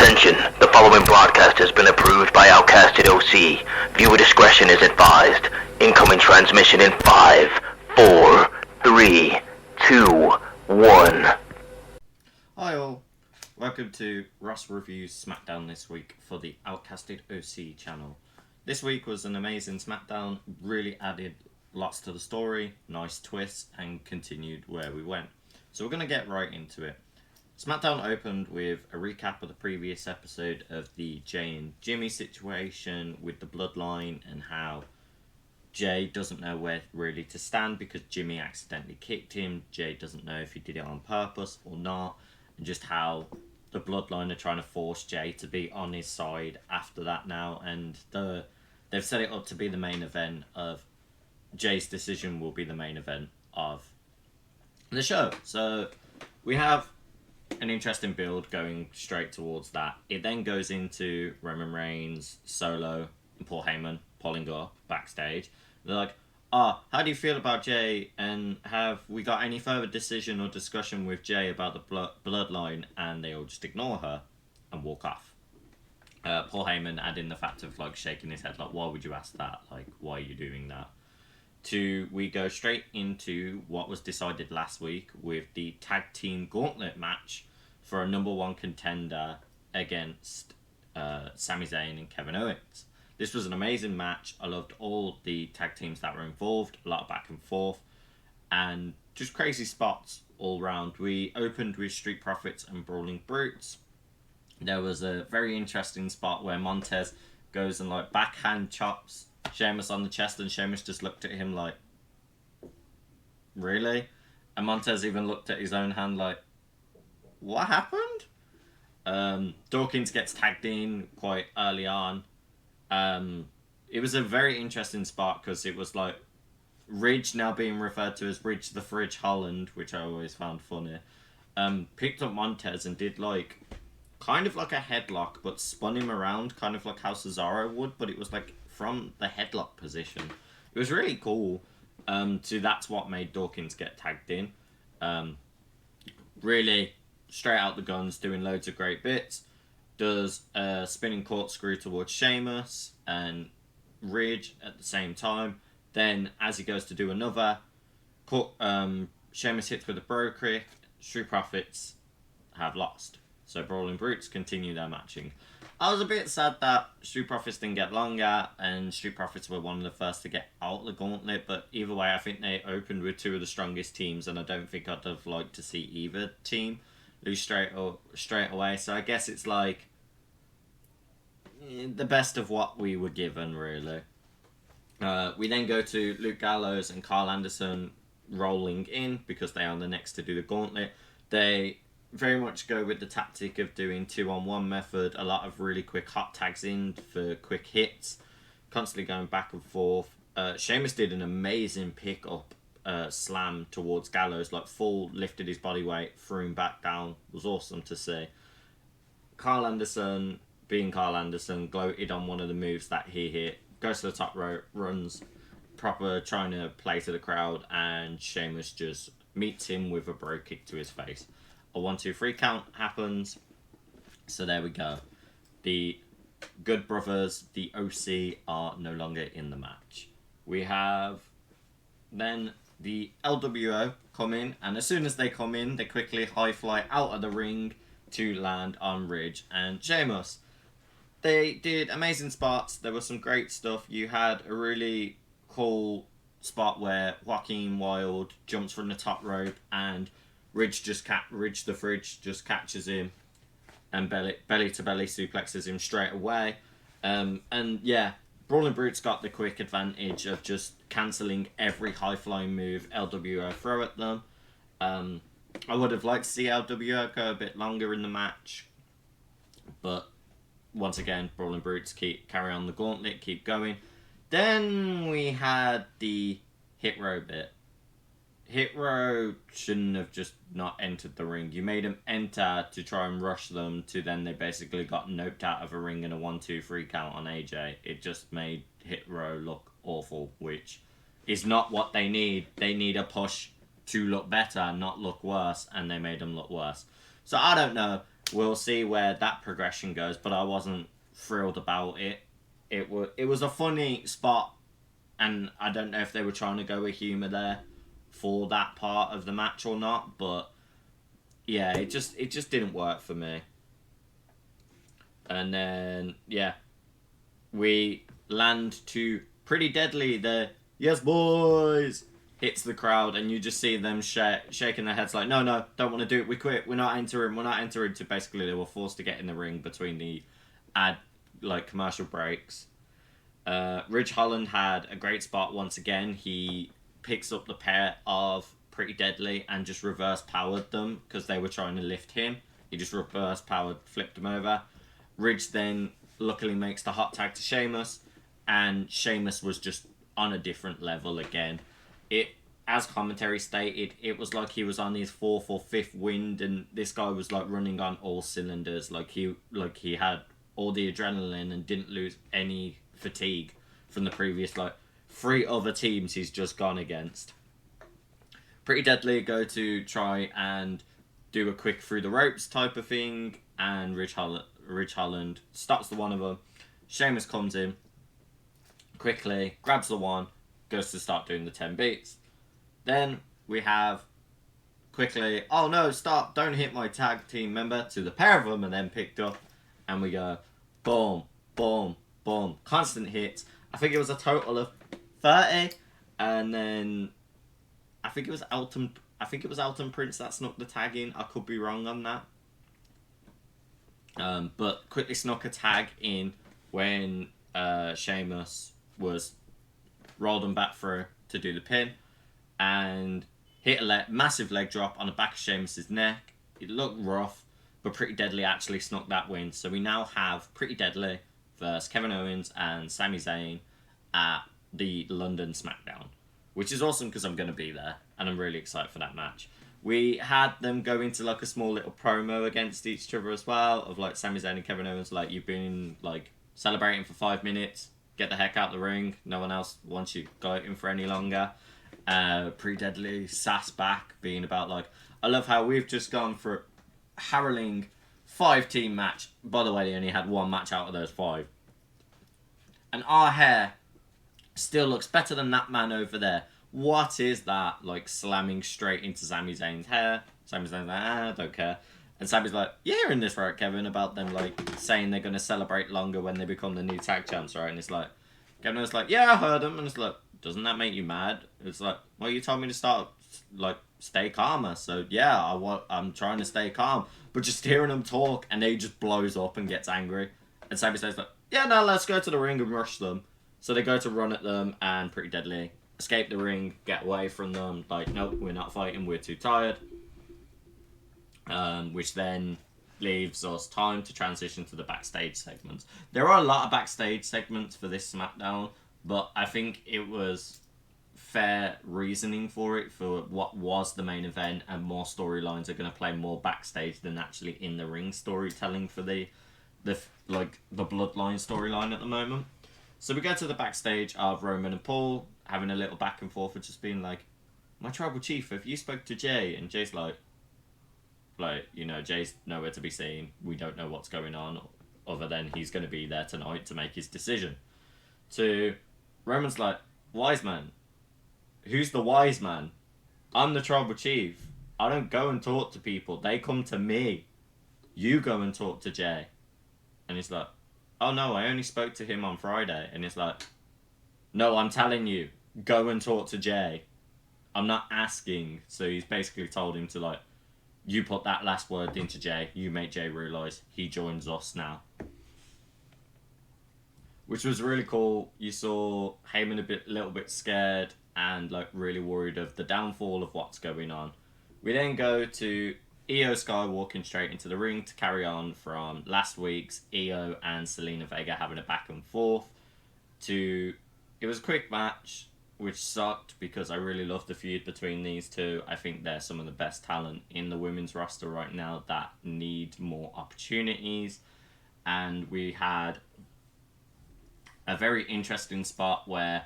Attention, the following broadcast has been approved by Outcasted OC. Viewer discretion is advised. Incoming transmission in 5, 4, 3, 2, 1. Hi all, welcome to Ross Reviews Smackdown this week for the Outcasted OC channel. This week was an amazing Smackdown, really added lots to the story, nice twists, and continued where we went. So we're going to get right into it. Smackdown opened with a recap of the previous episode of the Jay and Jimmy situation with the bloodline and how Jay doesn't know where really to stand because Jimmy accidentally kicked him. Jay doesn't know if he did it on purpose or not, and just how the bloodline are trying to force Jay to be on his side after that now, and they've set it up to be the main event of Jay's decision will be the main event of the show. So we have an interesting build going straight towards that. It then goes into Roman Reigns, Solo, and Paul Heyman pulling up backstage. They're like, how do you feel about Jay? And have we got any further decision or discussion with Jay about the bloodline? And they all just ignore her and walk off. Paul Heyman adding the fact of like shaking his head like, why would you ask that? Like, why are you doing that? We go straight into what was decided last week with the tag team gauntlet match for a number one contender against Sami Zayn and Kevin Owens. This was an amazing match. I loved all the tag teams that were involved, a lot of back and forth, and just crazy spots all round. We opened with Street Profits and Brawling Brutes. There was a very interesting spot where Montez goes and like backhand chops Sheamus on the chest, and Sheamus just looked at him like, really? And Montez even looked at his own hand like, what happened? Dawkins gets tagged in quite early on. It was a very interesting spot because it was like Ridge now being referred to as Ridge the Fridge Holland, which I always found funny. Picked up Montez and did like kind of like a headlock, but spun him around kind of like how Cesaro would, but it was like from the headlock position. It was really cool. So that's what made Dawkins get tagged in. Really straight out the guns, doing loads of great bits. Does a spinning corkscrew towards Sheamus and Ridge at the same time. Then as he goes to do another, Sheamus hits with a bro kick. Street Profits have lost. So Brawling Brutes continue their matching. I was a bit sad that Street Profits didn't get longer, and Street Profits were one of the first to get out the gauntlet, but either way, I think they opened with two of the strongest teams, and I don't think I'd have liked to see either team lose straight away, so I guess it's like the best of what we were given, really. We then go to Luke Gallows and Carl Anderson rolling in, because they are the next to do the gauntlet. They very much go with the tactic of doing 2-on-1 method, a lot of really quick hot tags in for quick hits, constantly going back and forth. Sheamus did an amazing pick up slam towards Gallows, like full lifted his body weight, threw him back down. It was awesome to see. Carl Anderson, being Carl Anderson, gloated on one of the moves that he hit, goes to the top rope, runs proper trying to play to the crowd, and Sheamus just meets him with a bro kick to his face. A 1-2-3 count happens. So there we go. The Good Brothers, the OC, are no longer in the match. We have then the LWO come in, and as soon as they come in, they quickly high fly out of the ring to land on Ridge and Sheamus. They did amazing spots. There was some great stuff. You had a really cool spot where Joaquin Wilde jumps from the top rope and Ridge the Fridge just catches him and belly to belly suplexes him straight away. And yeah, Brawling Brutes got the quick advantage of just cancelling every high flying move LWO throw at them. I would have liked to see LWO go a bit longer in the match, but once again, Brawling Brutes carry on the gauntlet, keep going. Then we had the Hit Row bit. Hit Row shouldn't have just not entered the ring. You made them enter to try and rush them to then they basically got noped out of a ring in a 1-2-3 count on AJ. It just made Hit Row look awful, which is not what they need. They need a push to look better, not look worse, and they made them look worse. So I don't know. we'll see where that progression goes. But I wasn't thrilled about it. It was a funny spot, and I don't know if they were trying to go with humour there for that part of the match or not. But yeah, it just didn't work for me. And then we land to Pretty Deadly. The yes boys hits the crowd, and you just see them shaking their heads like, no, don't want to do it. We quit. We're not entering. To basically they were forced to get in the ring between the commercial breaks. Ridge Holland had a great spot once again. He picks up the pair of Pretty Deadly and just reverse powered them because they were trying to lift him. He just reverse powered, flipped them over. Ridge then luckily makes the hot tag to Sheamus, and Sheamus was just on a different level again. It, as commentary stated, it was like he was on his fourth or fifth wind, and this guy was like running on all cylinders. Like he had all the adrenaline and didn't lose any fatigue from the previous 3 other teams he's just gone against. Pretty Deadly go to try and do a quick through the ropes type of thing, and Ridge Holland stops the one of them. Sheamus comes in quickly, grabs the one, goes to start doing the 10 beats. Then we have quickly, oh no, stop, don't hit my tag team member, to the pair of them, and then picked up, and we go boom, boom, boom, constant hits. I think it was a total of 30, and then I think it was Elton Prince that snuck the tag in. I could be wrong on that. But quickly snuck a tag in when Sheamus was rolled him back through to do the pin, and hit a massive leg drop on the back of Sheamus's neck. It looked rough, but Pretty Deadly actually snuck that win. So we now have Pretty Deadly versus Kevin Owens and Sami Zayn at the London Smackdown, which is awesome because I'm going to be there, and I'm really excited for that match. We had them go into a small little promo against each other as well, of Sami Zayn and Kevin Owens, you've been celebrating for 5 minutes, get the heck out the ring, no one else wants you gloating for any longer. Pretty Deadly sass back, being about I love how we've just gone for a harrowing 5-team match. By the way, they only had 1 match out of those 5. And our hair still looks better than that man over there. What is that? Slamming straight into Sami Zayn's hair. Sami Zayn's I don't care. And Sami's you're hearing this right, Kevin, about them saying they're going to celebrate longer when they become the new tag champs, right? And it's Kevin was yeah, I heard them. And it's doesn't that make you mad? It's well, you told me to start, stay calmer. So yeah, I'm trying to stay calm. But just hearing them talk, and they just blows up and gets angry. And Sami says yeah, no, let's go to the ring and rush them. So they go to run at them, and Pretty Deadly escape the ring, get away from them. Nope, we're not fighting, we're too tired. Which then leaves us time to transition to the backstage segments. There are a lot of backstage segments for this SmackDown, but I think it was fair reasoning for it, for what was the main event, and more storylines are going to play more backstage than actually in the ring storytelling for the Bloodline storyline at the moment. So we go to the backstage of Roman and Paul having a little back and forth of just being my tribal chief, if you spoke to Jay, and Jay's Jay's nowhere to be seen. We don't know what's going on, other than he's going to be there tonight to make his decision. To Roman's wise man. Who's the wise man? I'm the tribal chief. I don't go and talk to people. They come to me. You go and talk to Jay. And he's oh no, I only spoke to him on Friday. And it's no, I'm telling you, go and talk to Jay. I'm not asking. So he's basically told him to you put that last word into Jay. You make Jay realise he joins us now. Which was really cool. You saw Heyman a little bit scared and really worried of the downfall of what's going on. We then go to Io Sky walking straight into the ring to carry on from last week's Io and Selena Vega having a back and forth. It was a quick match, which sucked because I really love the feud between these two. I think they're some of the best talent in the women's roster right now that need more opportunities. And we had a very interesting spot where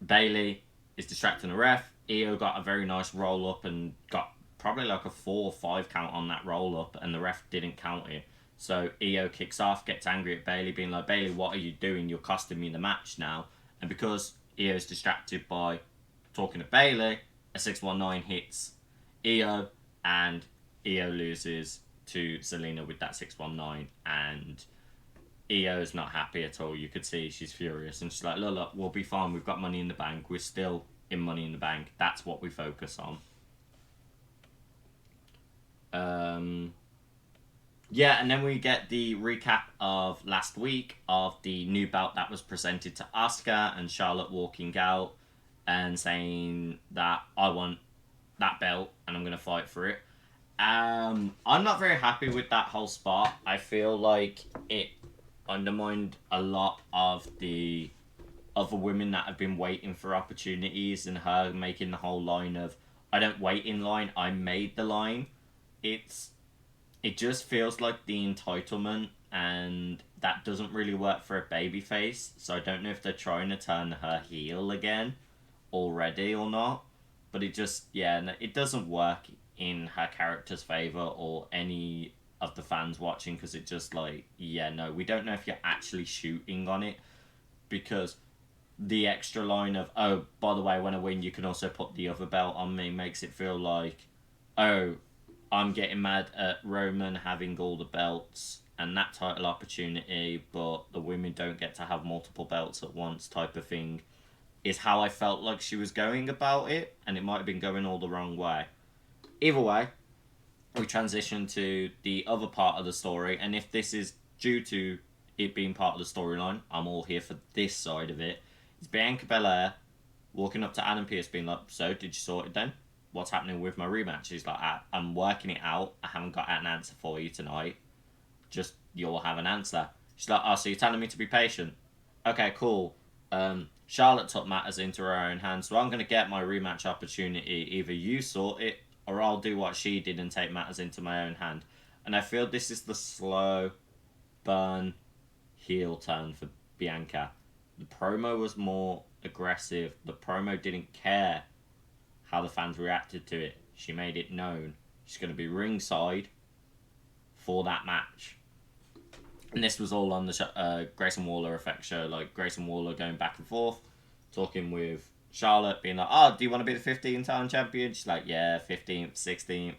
Bayley is distracting the ref. Io got a very nice roll up and got probably like a 4 or 5 count on that roll up, and the ref didn't count it. So Io kicks off, gets angry at Bayley, being like, Bayley, what are you doing? You're costing me the match now. And because Io's distracted by talking to Bayley, a 619 hits Io, and Io loses to Zelina with that 619, and Io's not happy at all. You could see she's furious, and she's like, look, we'll be fine. We've got Money in the Bank. We're still in Money in the Bank. That's what we focus on. Yeah, and then we get the recap of last week of the new belt that was presented to Asuka, and Charlotte walking out and saying that I want that belt and I'm going to fight for it. I'm not very happy with that whole spot. I feel like it undermined a lot of the other women that have been waiting for opportunities, and her making the whole line of, I don't wait in line, I made the line. It just feels like the entitlement, and that doesn't really work for a babyface. So I don't know if they're trying to turn her heel again already or not. But it just, it doesn't work in her character's favor or any of the fans watching, because it just like, we don't know if you're actually shooting on it, because the extra line of, oh, by the way, when I win, you can also put the other belt on me, makes it feel like, oh, I'm getting mad at Roman having all the belts and that title opportunity, but the women don't get to have multiple belts at once type of thing, is how I felt like she was going about it, and it might have been going all the wrong way. Either way, we transition to the other part of the story, and if this is due to it being part of the storyline, I'm all here for this side of it. It's Bianca Belair walking up to Adam Pearce being like, so, did you sort it then? What's happening with my rematch? He's like, I'm working it out. I haven't got an answer for you tonight. Just, you'll have an answer. She's like, oh, so you're telling me to be patient? Okay, cool. Charlotte took matters into her own hands, so I'm going to get my rematch opportunity. Either you sort it, or I'll do what she did and take matters into my own hand. And I feel this is the slow burn heel turn for Bianca. The promo was more aggressive. The promo didn't care how the fans reacted to it. She made it known she's going to be ringside for that match. And this was all on the Grayson Waller effect show, like Grayson Waller going back and forth, talking with Charlotte, being like, oh, do you want to be the 15-time champion? She's like, yeah, 15th, 16th.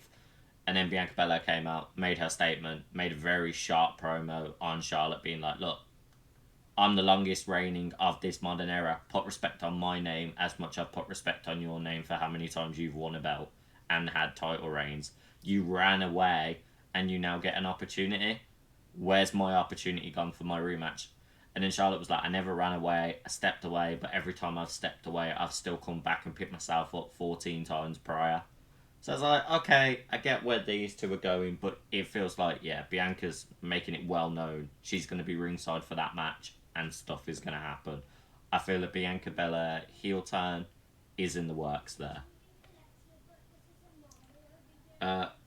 And then Bianca Belair came out, made her statement, made a very sharp promo on Charlotte, being like, look, I'm the longest reigning of this modern era. Put respect on my name as much as I've put respect on your name for how many times you've won a belt and had title reigns. You ran away and you now get an opportunity. Where's my opportunity gone for my rematch? And then Charlotte was like, I never ran away, I stepped away, but every time I've stepped away, I've still come back and picked myself up 14 times prior. So I was like, okay, I get where these two are going, but it feels like, Bianca's making it well known. She's going to be ringside for that match, and stuff is going to happen. I feel that Bianca Belair heel turn is in the works there.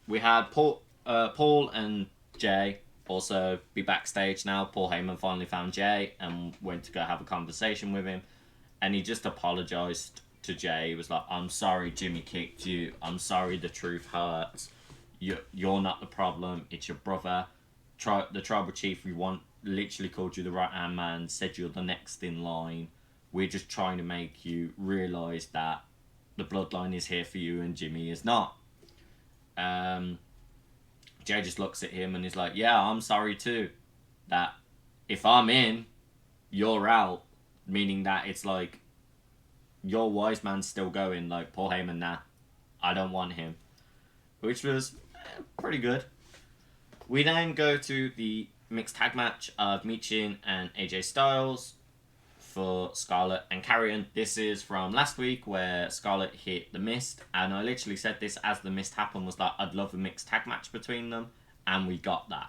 We had Paul and Jay also be backstage now. Paul Heyman finally found Jay and went to go have a conversation with him, and he just apologized to Jay. He was like, I'm sorry Jimmy kicked you. I'm sorry the truth hurts. You're not the problem. It's your brother. The tribal chief we want literally called you the right-hand man, said you're the next in line. We're just trying to make you realise that the bloodline is here for you and Jimmy is not. Jay just looks at him and is like, yeah, I'm sorry too. That if I'm in, you're out. Meaning that it's like, your wise man's still going. Like, Paul Heyman, nah, I don't want him. Which was pretty good. We then go to the mixed tag match of Michin and AJ Styles for Scarlett and Carrion. This is from last week where Scarlett hit the Mist, and I literally said this as the Mist happened, was like, I'd love a mixed tag match between them, and we got that.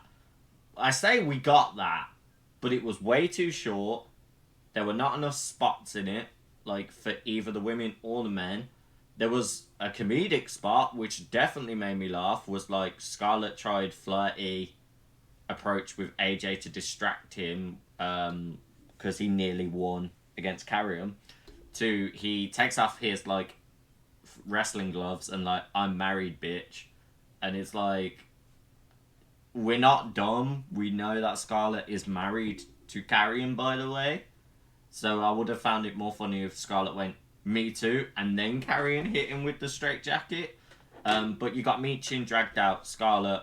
I say we got that, but it was way too short. There were not enough spots in it, like for either the women or the men. There was a comedic spot which definitely made me laugh, was like Scarlett tried flirty approach with AJ to distract him because he nearly won against Carrion. He takes off his like wrestling gloves and like, I'm married, bitch. And it's like, we're not dumb. We know that Scarlett is married to Carrion, by the way. So I would have found it more funny if Scarlett went, me too, and then Carrion hit him with the straight jacket. But you got Michin dragged out, Scarlett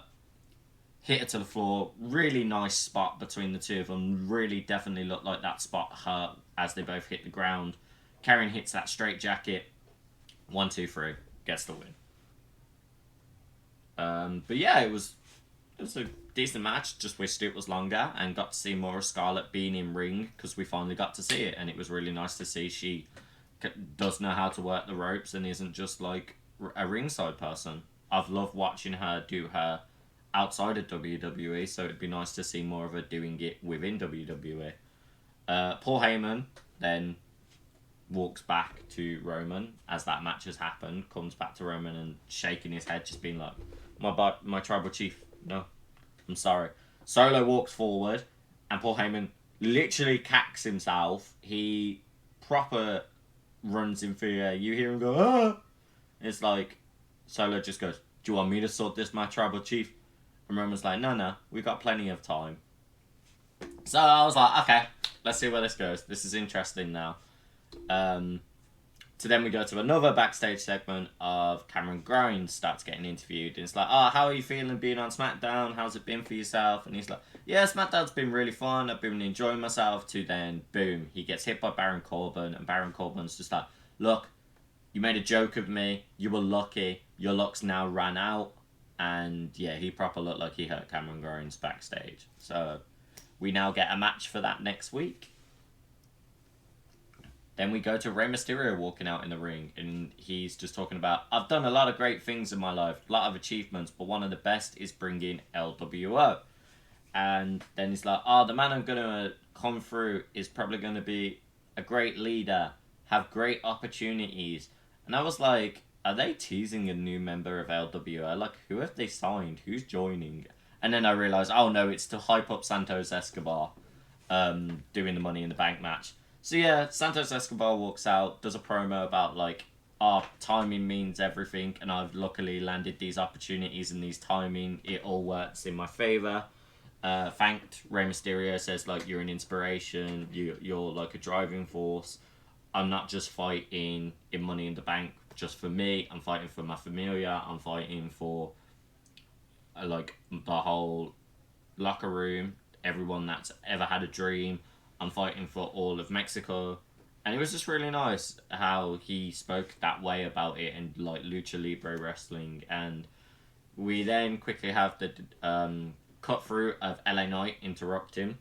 hit her to the floor. Really nice spot between the two of them. Really definitely looked like that spot hurt as they both hit the ground. Carrion hits that straight jacket. 1, 2, 3. Gets the win. But yeah, it was a decent match. Just wished it was longer and got to see more of Scarlett being in ring because we finally got to see it, and it was really nice to see she does know how to work the ropes and isn't just like a ringside person. I've loved watching her do her outside of WWE, so it'd be nice to see more of her doing it within WWE. Paul Heyman then walks back to Roman as that match has happened, comes back to Roman and shaking his head, just being like, my tribal chief, no, I'm sorry. Solo walks forward and Paul Heyman literally cacks himself. He proper runs in fear. You hear him go, ah! It's like, Solo just goes, do you want me to sort this, my tribal chief? And Roman's like, no, we got plenty of time. So I was like, okay, let's see where this goes. This is interesting now. So then we go to another backstage segment of Cameron Grimes starts getting interviewed. And it's like, oh, how are you feeling being on SmackDown? How's it been for yourself? And he's like, yeah, SmackDown's been really fun. I've been enjoying myself. To then, boom, he gets hit by Baron Corbin. And Baron Corbin's just like, look, you made a joke of me. You were lucky. Your luck's now ran out. And yeah, he proper looked like he hurt Cameron Grimes backstage. So we now get a match for that next week. Then we go to Rey Mysterio walking out in the ring, and he's just talking about, I've done a lot of great things in my life, a lot of achievements, but one of the best is bringing LWO. And then he's like, the man I'm going to come through is probably going to be a great leader, have great opportunities. And I was like, are they teasing a new member of LWO? Like, who have they signed? Who's joining? And then I realised, oh no, it's to hype up Santos Escobar doing the Money in the Bank match. So yeah, Santos Escobar walks out, does a promo about like, timing means everything, and I've luckily landed these opportunities and these timing, it all works in my favour. Thanked Rey Mysterio, says like, you're an inspiration, you're like a driving force. I'm not just fighting in Money in the Bank just for me, I'm fighting for my familia, I'm fighting for like the whole locker room, everyone that's ever had a dream. I'm fighting for all of Mexico. And it was just really nice how he spoke that way about it and like Lucha Libre wrestling. And we then quickly have the cut through of LA Knight interrupt him,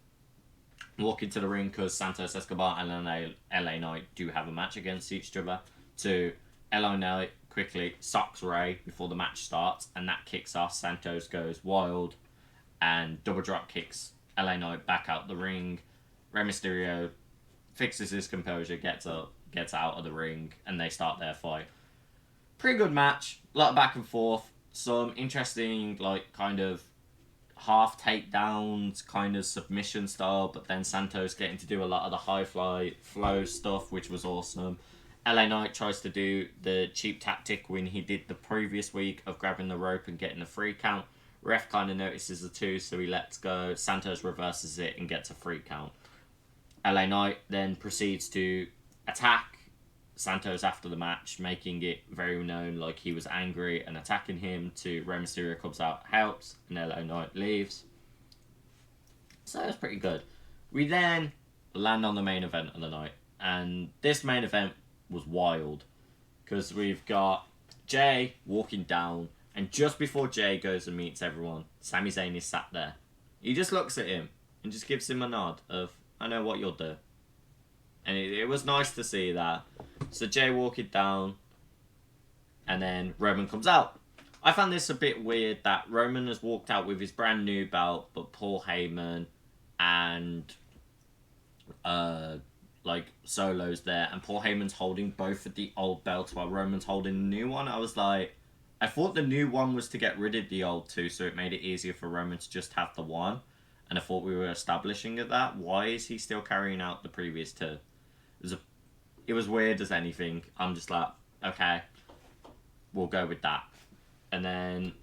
walk into the ring because Santos Escobar and LA Knight do have a match against each other. To LA Knight quickly socks Ray before the match starts, and that kicks off. Santos goes wild and double drop kicks LA Knight back out the ring. Rey Mysterio fixes his composure, gets out of the ring, and they start their fight. Pretty good match, a lot of back and forth, some interesting like kind of half takedowns, kind of submission style, but then Santos getting to do a lot of the high flow stuff, which was awesome. LA Knight tries to do the cheap tactic when he did the previous week of grabbing the rope and getting the free count. Ref kind of notices the two, so he lets go. Santos reverses it and gets a free count. LA Knight then proceeds to attack Santos after the match, making it very known like he was angry and attacking him. To Rey Mysterio comes out, helps, and LA Knight leaves. So that's pretty good. We then land on the main event of the night, and this main event was wild because we've got Jay walking down, and just before Jay goes and meets everyone, Sami Zayn is sat there. He just looks at him and just gives him a nod of, I know what you'll do. And it was nice to see that. So Jay walking down, and then Roman comes out. I found this a bit weird that Roman has walked out with his brand new belt, but Paul Heyman and like Solo's there, and Paul Heyman's holding both of the old belts while Roman's holding the new one. I was like, I thought the new one was to get rid of the old two, so it made it easier for Roman to just have the one. And I thought we were establishing that. Why is he still carrying out the previous two? It was weird as anything. I'm just like, okay. we'll go with that. And then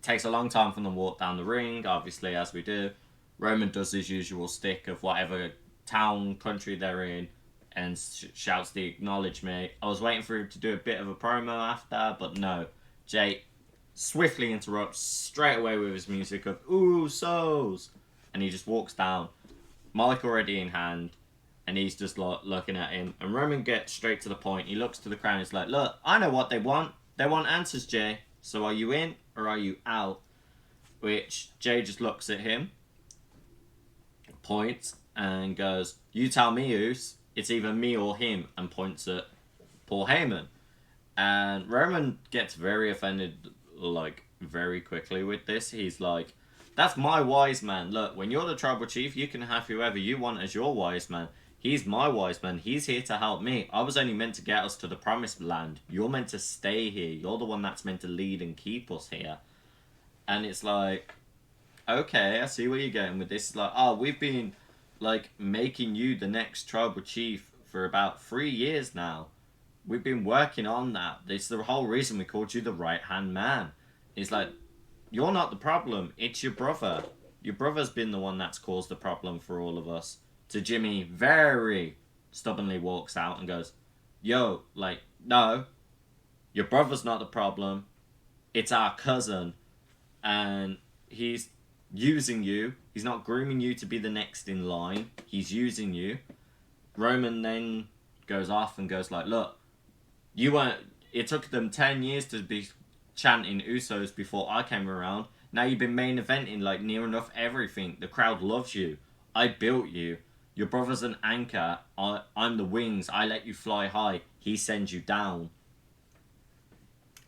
takes a long time for them to walk down the ring, obviously, as we do. Roman does his usual stick of whatever town, country they're in, and shouts the acknowledge me. I was waiting for him to do a bit of a promo after, but no. Jay swiftly interrupts straight away with his music of Usos, and he just walks down, mic already in hand, and he's just looking at him. And Roman gets straight to the point. He looks to the crowd and he's like, look, I know what they want. They want answers, Jay. So are you in or are you out? Which Jay just looks at him, points, and goes, you tell me, Uce. It's either me or him, and points at Paul Heyman. And Roman gets very offended, like, very quickly with this. He's like, that's my wise man. Look, when you're the tribal chief, you can have whoever you want as your wise man. He's my wise man. He's here to help me. I was only meant to get us to the promised land. You're meant to stay here. You're the one that's meant to lead and keep us here. And it's like, okay, I see where you're going with this. It's like, oh, we've been, like, making you the next tribal chief for about 3 years now. We've been working on that. It's the whole reason we called you the right-hand man. It's like, you're not the problem. It's your brother. Your brother's been the one that's caused the problem for all of us. To Jimmy very stubbornly walks out and goes, yo, like, no, your brother's not the problem. It's our cousin. And he's using you. He's not grooming you to be the next in line. He's using you. Roman then goes off and goes like, look, you weren't, it took them 10 years to be chanting Usos before I came around. Now you've been main eventing like near enough everything. The crowd loves you. I built you. Your brother's an anchor. I'm the wings. I let you fly high. He sends you down.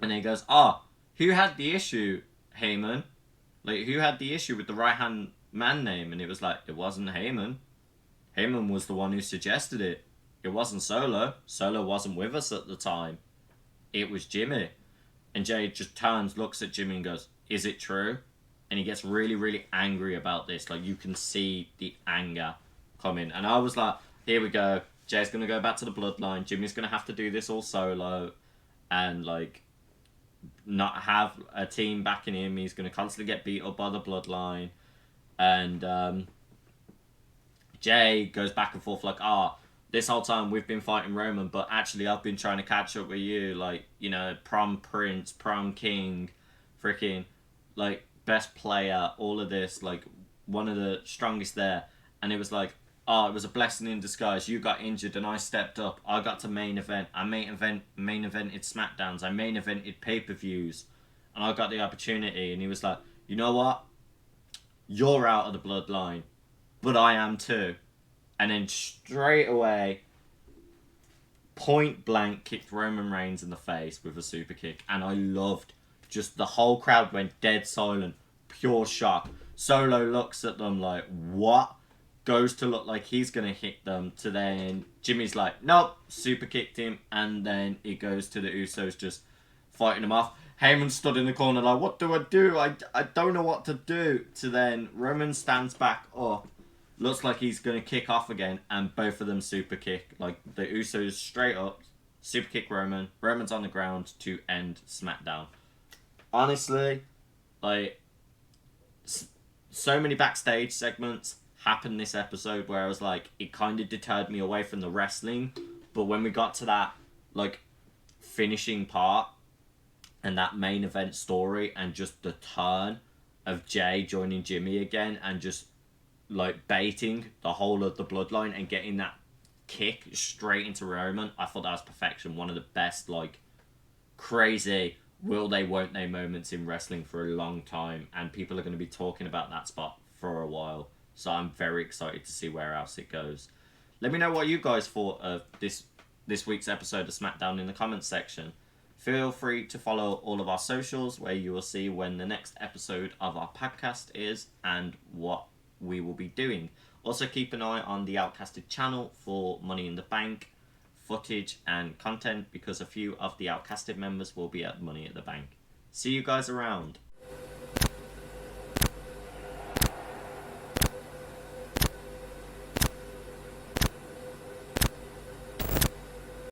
And then he goes, who had the issue, Heyman? Like, who had the issue with the right-hand man name? And it was like, it wasn't Heyman. Heyman was the one who suggested it. It wasn't Solo. Solo wasn't with us at the time. It was Jimmy. And Jay just turns, looks at Jimmy and goes, is it true? And he gets really, really angry about this. Like, you can see the anger coming. And I was like, here we go. Jay's going to go back to the bloodline. Jimmy's going to have to do this all solo. And, like, not have a team backing him. He's going to constantly get beat up by the bloodline. And Jay goes back and forth like, this whole time we've been fighting Roman, but actually I've been trying to catch up with you. Like, you know, prom prince, prom king, freaking, like, best player, all of this, like, one of the strongest there. And it was like, it was a blessing in disguise. You got injured and I stepped up. I got to main event. I main evented Smackdowns. I main evented pay-per-views. And I got the opportunity. And he was like, you know what? You're out of the bloodline. But I am too. And then straight away, point blank, kicked Roman Reigns in the face with a super kick. And I loved just the whole crowd went dead silent. Pure shock. Solo looks at them like, what? Goes to look like he's going to hit them, to then Jimmy's like, nope, super kicked him, and then it goes to the Usos just fighting him off. Heyman stood in the corner like, what do? I don't know what to do. To then Roman stands back up, looks like he's going to kick off again, and both of them super kick. Like, the Usos straight up, super kick Roman. Roman's on the ground to end SmackDown. Honestly, like, so many backstage segments happened this episode where I was like, it kind of deterred me away from the wrestling, but when we got to that, like, finishing part and that main event story and just the turn of Jay joining Jimmy again and just, like, baiting the whole of the bloodline and getting that kick straight into Roman, I thought that was perfection. One of the best, like, crazy will they, won't they moments in wrestling for a long time, and people are going to be talking about that spot for a while. So I'm very excited to see where else it goes. Let me know what you guys thought of this week's episode of SmackDown in the comments section. Feel free to follow all of our socials where you will see when the next episode of our podcast is and what we will be doing. Also keep an eye on the Outcasted channel for Money in the Bank footage and content because a few of the Outcasted members will be at Money at the Bank. See you guys around.